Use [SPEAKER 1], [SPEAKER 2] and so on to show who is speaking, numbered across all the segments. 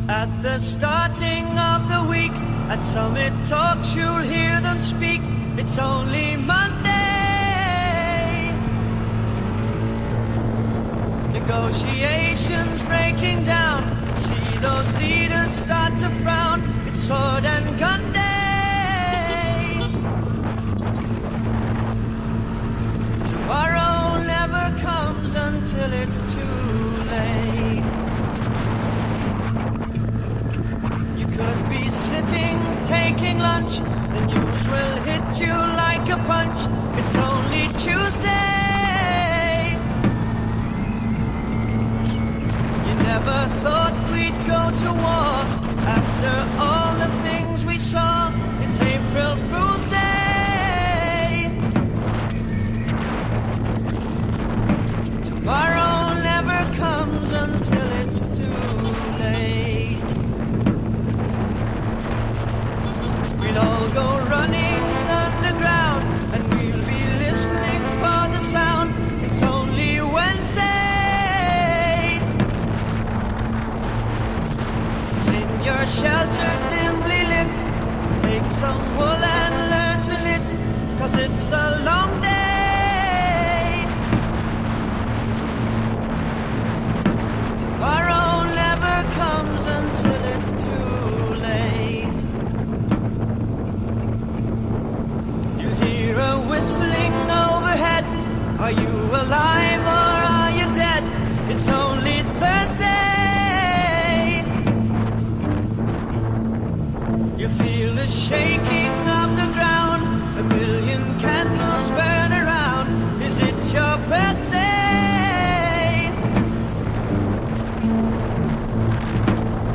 [SPEAKER 1] At the starting of the week, at Summit Talks you'll hear them speak. It's only Monday. Negotiations breaking down. See those leaders start to frown. It's sword and gun day. Tomorrow never comes until it's too late. You could be sitting, taking lunch. The news will hit you like a punch. It's only Tuesday. You never thought we'd go to war. After all the things we saw, it's April Fool's Day. Tomorrow never comes until it's too late. We'll all go running underground, and we'll be listening for the sound. It's only Wednesday. In your shelter dimly lit, take some wool and learn to knit, 'cause it's a long day. Tomorrow never comes until it's too late. You hear a whistling overhead. Are you alive or are you dead? It's only Thursday. You feel the shaking of the ground. A million candles burn around. Is it your birthday?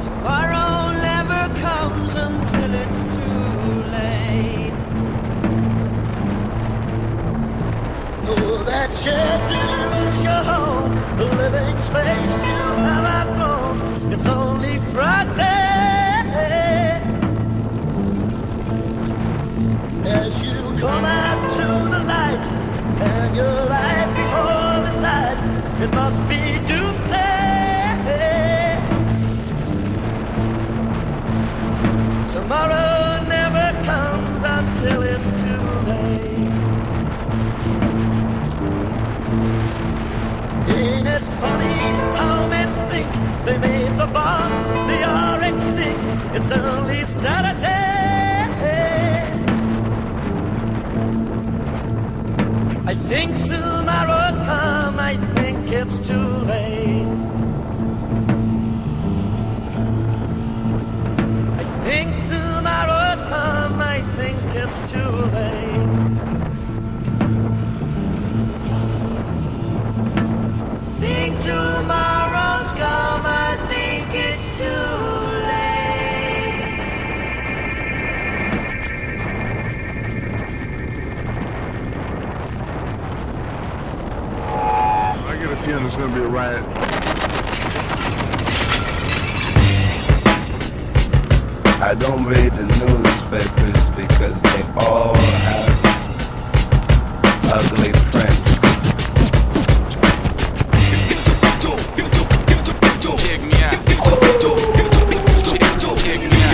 [SPEAKER 1] Tomorrow never comes until it's too late.
[SPEAKER 2] Know that shelter is your home, the living space you have outgrown. It's only Friday. As you come out to the light, and your eyes before the sight, it must be doomsday. Tomorrow never comes until it's too late. Ain't it funny how men think they made the bomb, they are extinct? It's only Saturday. I think tomorrow's come, I think it's too late. I think tomorrow's come, I think it's too late. Think tomorrow's come, I think it's too late.
[SPEAKER 3] I get a feeling it's gonna be a riot.
[SPEAKER 4] I don't read the newspapers because they all have ugly prints.
[SPEAKER 5] Check me out. Check me out.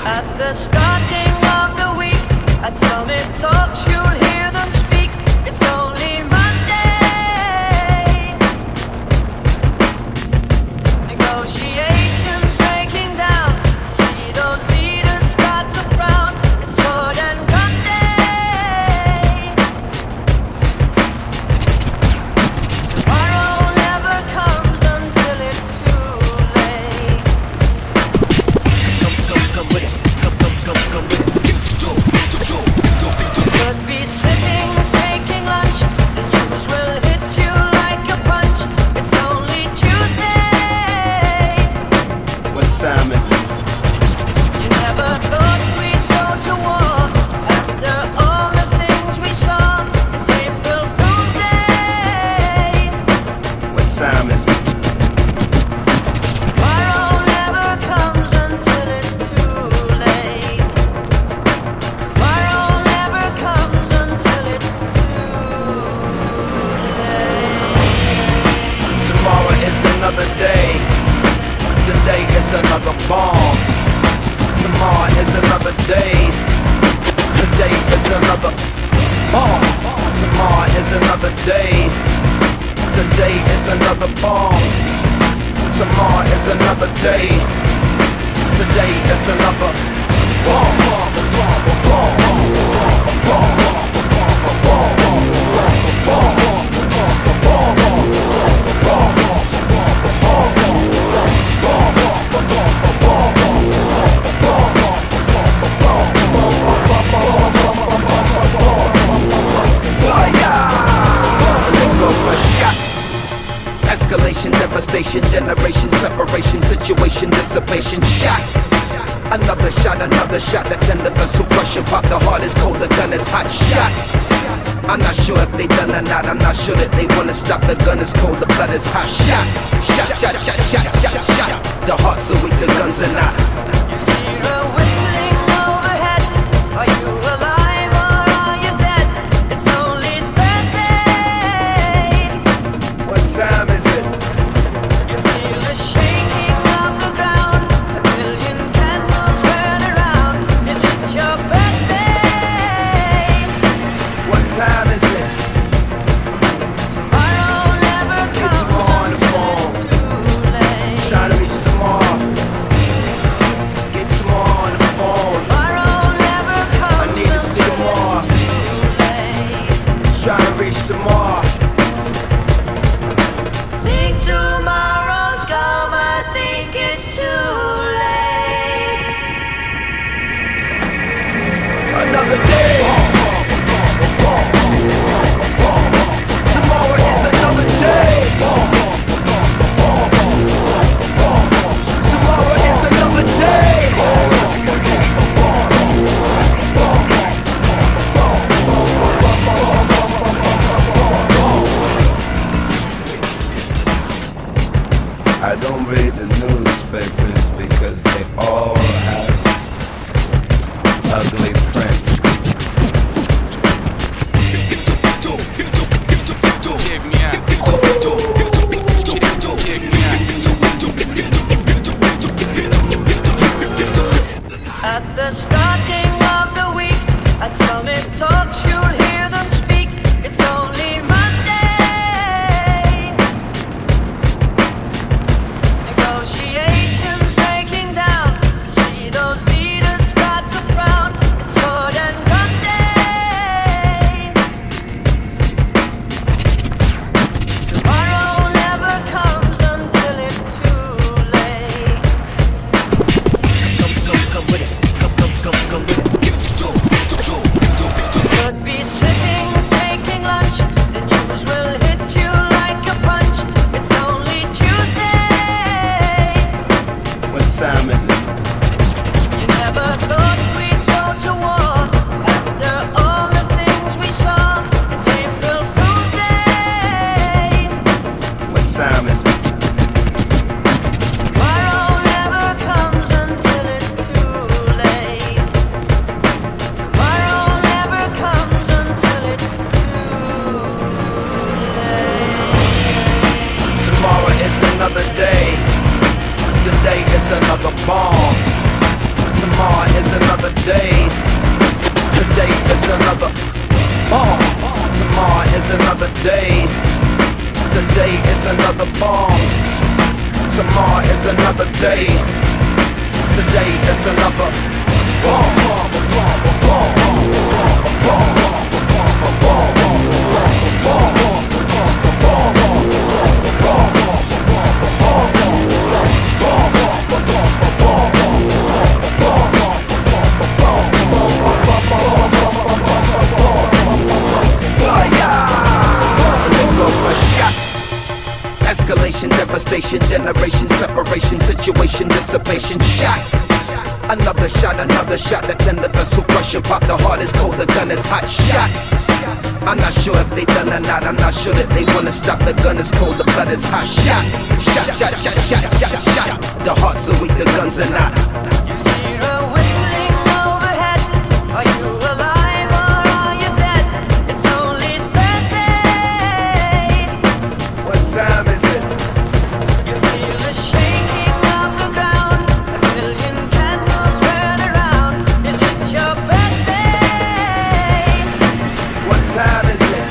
[SPEAKER 1] At the starting of the week, at Summit Talks you'll hear them speak. It's only Monday. Negotiations breaking down. See those leaders start to frown. It's sword and gun day. Tomorrow never comes until it's too late. Come with it. Come with it. Could be
[SPEAKER 4] another day. Today is another bomb. Escalation, devastation, generation, separation, situation, dissipation, shot. Another shot, that tender vessel crushing, pop the hardest, cold, the gun is hot shot. I'm not sure if they done or not, I'm not sure that they wanna stop, the gun is cold, the blood is hot shot. Shot. The hearts are weak, the guns are not.
[SPEAKER 1] Hear a whistling overhead. Are you alive or are you dead? It's only Thursday.
[SPEAKER 4] What time is it?
[SPEAKER 1] You feel the shaking of the ground. A billion candles burn around. Is it your birthday?
[SPEAKER 4] What time is it?
[SPEAKER 1] Tomorrow never
[SPEAKER 4] Get
[SPEAKER 1] comes
[SPEAKER 4] some more on the phone.
[SPEAKER 1] too late.
[SPEAKER 4] Try to reach some more. Get some more on the phone.
[SPEAKER 1] Tomorrow never comes
[SPEAKER 4] I need to see more.
[SPEAKER 1] too late.
[SPEAKER 4] Try to reach some more.
[SPEAKER 1] Think tomorrow's come, I think it's too late.
[SPEAKER 4] Another day. Tomorrow is another day. Tomorrow is another day. I don't read the newspapers because they all have ugly prints.
[SPEAKER 5] Check me out. Check me out.
[SPEAKER 1] At the starting of the week, at Summit Talks, you'll hear them speak. It's only Monday. Negotiations breaking down. See those leaders start to frown. It's sword and gun day. Tomorrow never comes until it's too late. Could be sitting, taking lunch. The news will hit you like a punch. It's only Tuesday.
[SPEAKER 4] What time is it?
[SPEAKER 1] You never thought we'd go to war after all the things we saw. It's April Fool's Day.
[SPEAKER 4] What time is it?
[SPEAKER 1] Tomorrow never comes until it's too late. Tomorrow never comes until it's too late.
[SPEAKER 4] Tomorrow is another day. Today is another bomb. Tomorrow is another day. Today is another bomb. Tomorrow is another day. Today is another bomb. Tomorrow is another day. Today is another bomb. Escalation, devastation, generation, separation, situation, dissipation, shot. Another shot, that tender vessel crushing, pop the hardest, cold, the gun is hot shot. I'm not sure if they done or not, I'm not sure that they wanna stop, the gun is cold, the blood is hot shot. Shot. The hearts are weak, the guns are not.
[SPEAKER 1] Hear a whistling overhead. Are you alive or are you dead? It's only Thursday.
[SPEAKER 4] What time is it?
[SPEAKER 1] You feel the shaking of the ground. A billion candles burn around. Is it your birthday?
[SPEAKER 4] What time is it?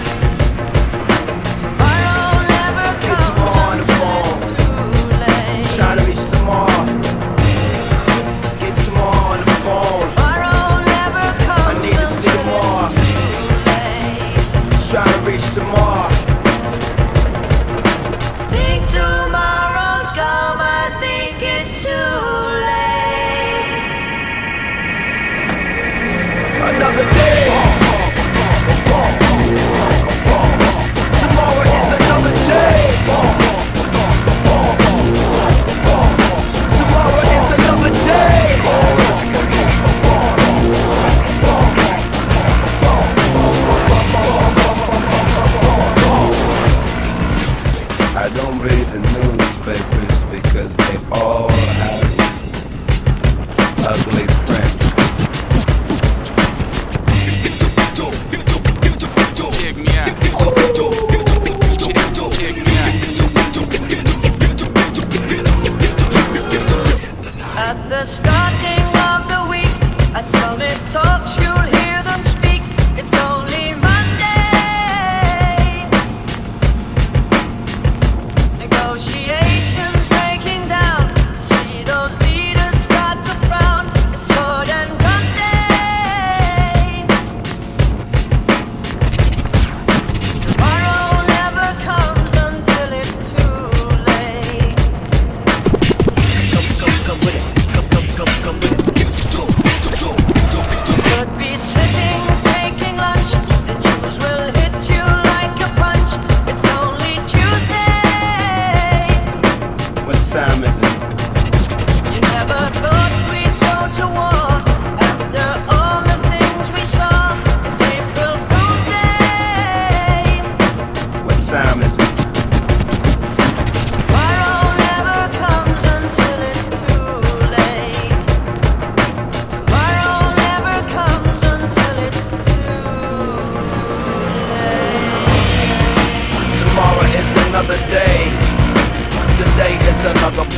[SPEAKER 1] Tomorrow never
[SPEAKER 4] Get some more on the
[SPEAKER 1] comes
[SPEAKER 4] phone.
[SPEAKER 1] until it's too late.
[SPEAKER 4] Try to reach some more.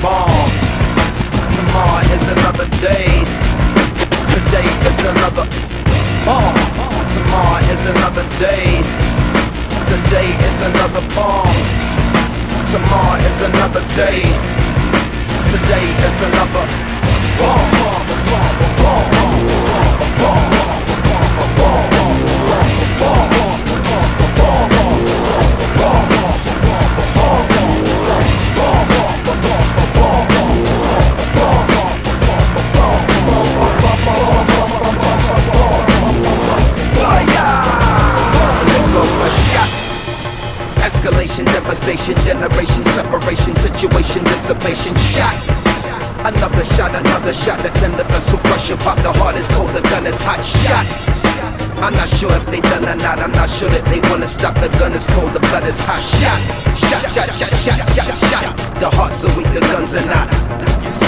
[SPEAKER 4] bomb. Tomorrow is another day. Today is another bomb. Tomorrow is another day. Today is another bomb. Tomorrow is another day. Today is another bomb. Escalation, devastation, generation, separation, situation, dissipation, shot. Another shot, the tender vessel crushing, pop the heart is cold, the gun is hot, shot. I'm not sure if they done or not, I'm not sure that they wanna stop, the gun is cold, the blood is hot, shot. Shot, shot, shot, shot, shot, shot. The heart's so weak, the guns are not.